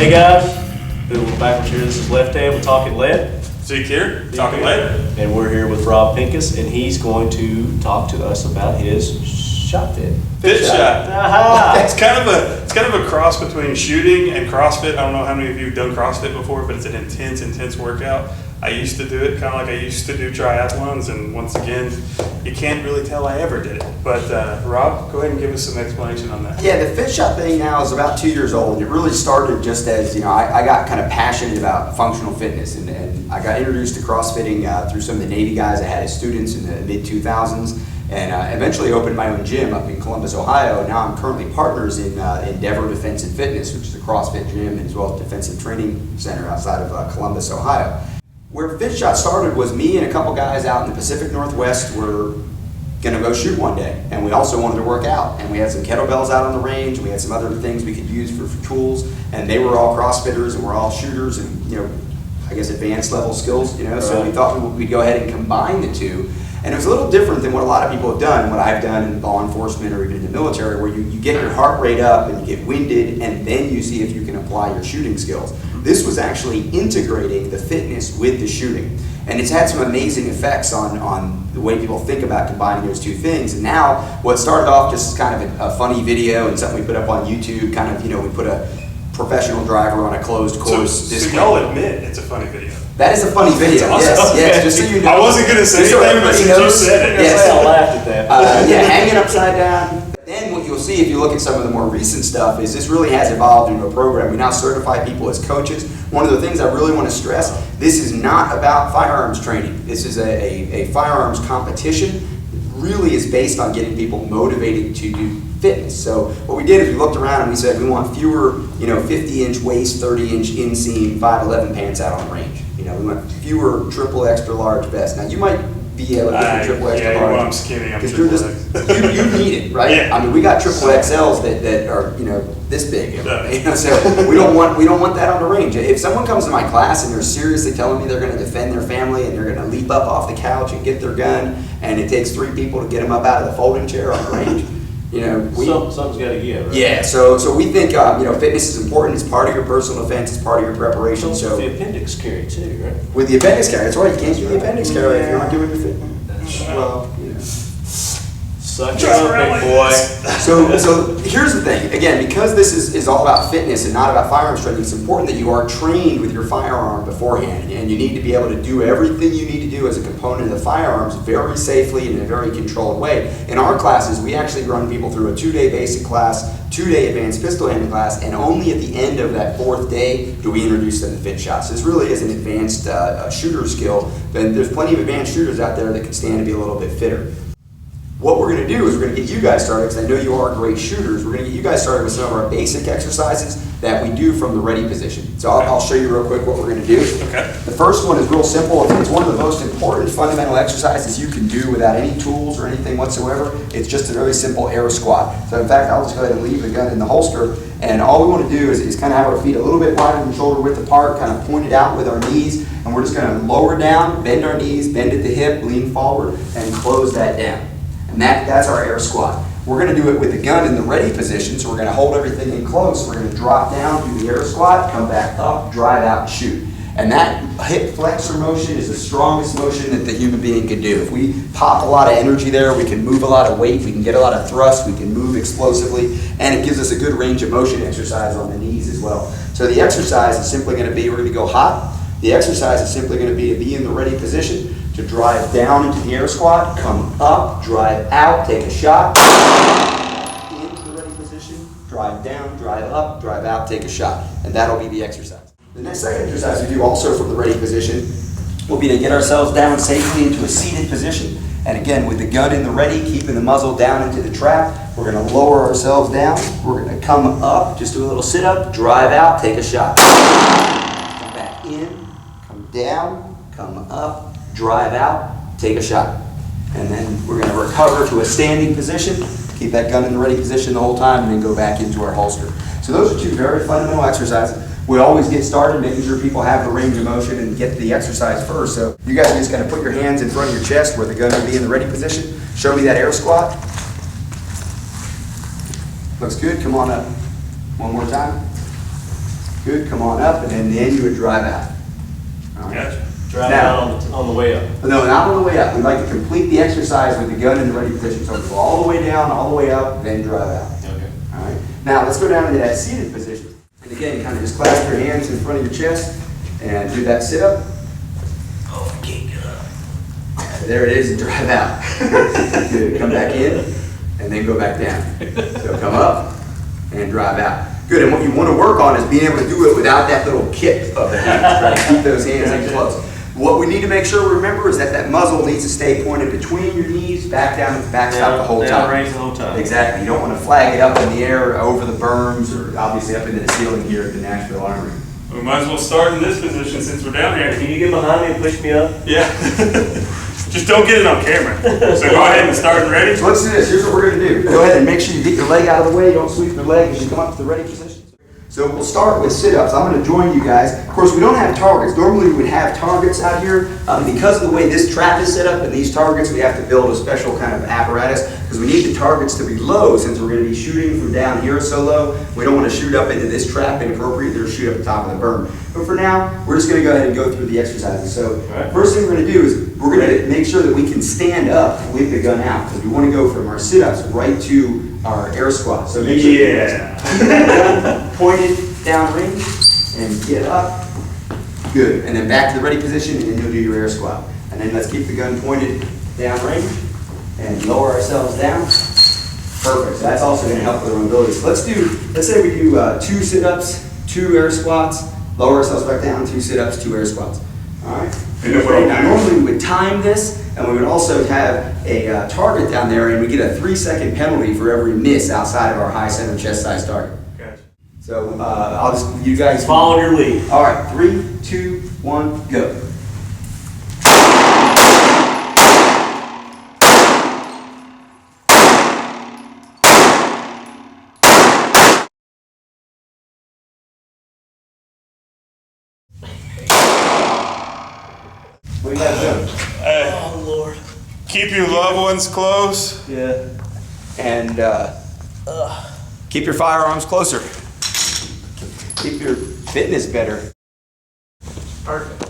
Hey guys, we're back here. This is Left Hand with Talking Lead. Zeke here, Talking Lead. And we're here with Rob Pincus, and he's going to talk to us about his shot fit. Fit shot. Aha! It's kind of a cross between shooting and CrossFit. I don't know how many of you have done CrossFit before, but it's an intense workout. I used to do it kind of like I used to do triathlons, and once again, you can't really tell I ever did it. But Rob, go ahead and give us some explanation on that. Yeah, the fit shot thing now is about 2 years old. It really started just as, I got kind of passionate about functional fitness, and I got introduced to CrossFitting through some of the Navy guys I had as students in the mid-2000s, and eventually opened my own gym up in Columbus, Ohio. Now I'm currently partners in Endeavor Defense and Fitness, which is a CrossFit gym, as well as Defensive Training Center outside of Columbus, Ohio. Where Fit Shot started was me and a couple guys out in the Pacific Northwest were going to go shoot one day, and we also wanted to work out, and we had some kettlebells out on the range, and we had some other things we could use for tools, and they were all CrossFitters and we're all shooters and I guess advanced level skills, so we thought we'd go ahead and combine the two. And it was a little different than what a lot of people have done, what I've done in law enforcement or even in the military, where you get your heart rate up and you get winded, and then you see if you can apply your shooting skills. This was actually integrating the fitness with the shooting. And it's had some amazing effects on the way people think about combining those two things. And now, what started off just as kind of a funny video and something we put up on YouTube, kind of, we put a professional driver on a closed course. So y'all admit it's a funny video. That is a funny video. Awesome. Yes, just so you know. I wasn't going to say anything, but since you said it. Yes. I laughed at that. Hanging upside down. Then what you'll see if you look at some of the more recent stuff is this really has evolved into a program. We now certify people as coaches. One of the things I really want to stress, this is not about firearms training. This is a firearms competition. It really is based on getting people motivated to do fitness. So what we did is we looked around and we said we want fewer 50-inch waist, 30-inch inseam, 5'11" pants out on the range. We want fewer triple extra large vests. Now you might be able to get triple extra large. I'm skinny, I'm triple X. You need it, right? Yeah. I mean, we got triple XLs that are this big. Yeah. So we don't want that on the range. If someone comes to my class and they're seriously telling me they're going to defend their family and they're going to leap up off the couch and get their gun, and it takes 3 people to get them up out of the folding chair on the range. Something's got to give, right? Yeah, so we think fitness is important. It's part of your personal defense. It's part of your preparation. So the appendix carry too, right? With the appendix carry, that's right. You can't do the appendix carry if you're not doing your fitness. Well, Suck it up, big boy. So here's the thing. Again, because this is all about fitness and not about firearms training, it's important that you are trained with your firearm beforehand, and you need to be able to do everything you need to do as a component of the firearms very safely and in a very controlled way. In our classes, we actually run people through a 2-day basic class, 2-day advanced pistol handling class, and only at the end of that 4th day do we introduce them to fit shots. This really is an advanced shooter skill, but there's plenty of advanced shooters out there that can stand to be a little bit fitter. What we're going to do is we're going to get you guys started, because I know you are great shooters. We're going to get you guys started with some of our basic exercises that we do from the ready position. So I'll show you real quick what we're going to do. Okay. The first one is real simple. It's one of the most important fundamental exercises you can do without any tools or anything whatsoever. It's just a very simple air squat. So in fact, I'll just go ahead and leave the gun in the holster. And all we want to do is kind of have our feet a little bit wider than shoulder width apart, kind of pointed out with our knees. And we're just going to lower down, bend our knees, bend at the hip, lean forward, and close that down. And that's our air squat. We're going to do it with the gun in the ready position, so we're going to hold everything in close. We're going to drop down, do the air squat, come back up, drive out, and shoot. And that hip flexor motion is the strongest motion that the human being can do. If we pop a lot of energy there, we can move a lot of weight, we can get a lot of thrust, we can move explosively, and it gives us a good range of motion exercise on the knees as well. So the exercise is simply going to be, we're going to go hot. The exercise is simply going to be in the ready position, to drive down into the air squat, come up, drive out, take a shot, into the ready position, drive down, drive up, drive out, take a shot. And that'll be the exercise. The next second exercise we do also from the ready position will be to get ourselves down safely into a seated position. And again, with the gun in the ready, keeping the muzzle down into the trap, we're going to lower ourselves down. We're going to come up, just do a little sit-up, drive out, take a shot. Come back in, come down, come up, drive out, take a shot. And then we're going to recover to a standing position, keep that gun in the ready position the whole time, and then go back into our holster. So those are 2 very fundamental exercises. We always get started making sure people have the range of motion and get the exercise first. So you guys are just going to put your hands in front of your chest where the gun will be in the ready position. Show me that air squat. Looks good. Come on up. One more time. Good, come on up, and then you would drive out. All right. Gotcha. Drive Now- out on the way up. No, not on the way up. We'd like to complete the exercise with the gun in the ready position. So go all the way down, all the way up, then drive out. Okay. All right. Now let's go down into that seated position. And again, kind of just clasp your hands in front of your chest and do that sit up. Oh, I can't get up. There it is, and drive out. Good. Come back in and then go back down. So come up and drive out. Good. And what you want to work on is being able to do it without that little kick of the hands. Try to keep those hands in close. What we need to make sure we remember is that that muzzle needs to stay pointed between your knees, back down at the backstop the whole time. Downrange the whole time. Exactly. You don't want to flag it up in the air over the berms or obviously up into the ceiling here at the Nashville Armory. We might as well start in this position since we're down here. Can you get behind me and push me up? Yeah. Just don't get it on camera. So go ahead and start and ready. So let's do this. Here's what we're going to do. Go ahead and make sure you get your leg out of the way. You don't sweep your leg as you come up to the ready position. So we'll start with sit-ups. I'm going to join you guys. Of course, we don't have targets. Normally we would have targets out here. Because of the way this trap is set up and these targets, we have to build a special kind of apparatus because we need the targets to be low since we're going to be shooting from down here so low. We don't want to shoot up into this trap inappropriately or shoot up the top of the berm. But for now, we're just going to go ahead and go through the exercises. So first thing we're going to do is we're going to make sure that we can stand up with the gun out because we want to go from our sit-ups right to our air squat. So make sure you keep that gun pointed downrange and get up. Good. And then back to the ready position and then you'll do your air squat. And then let's keep the gun pointed downrange and lower ourselves down. Perfect. So that's also going to help with our mobility. So let's say we do 2 sit-ups, 2 air squats, lower ourselves back down, 2 sit-ups, 2 air squats. All right. Now normally we would time this and we would also have a target down there and we get a 3-second penalty for every miss outside of our high center chest size target. Gotcha. So I'll just, you guys Follow your lead. All right, 3, 2, 1, go. What do you guys do? Hey, Oh, Lord. keep your loved ones close. Yeah. And keep your firearms closer. Keep your fitness better. Perfect.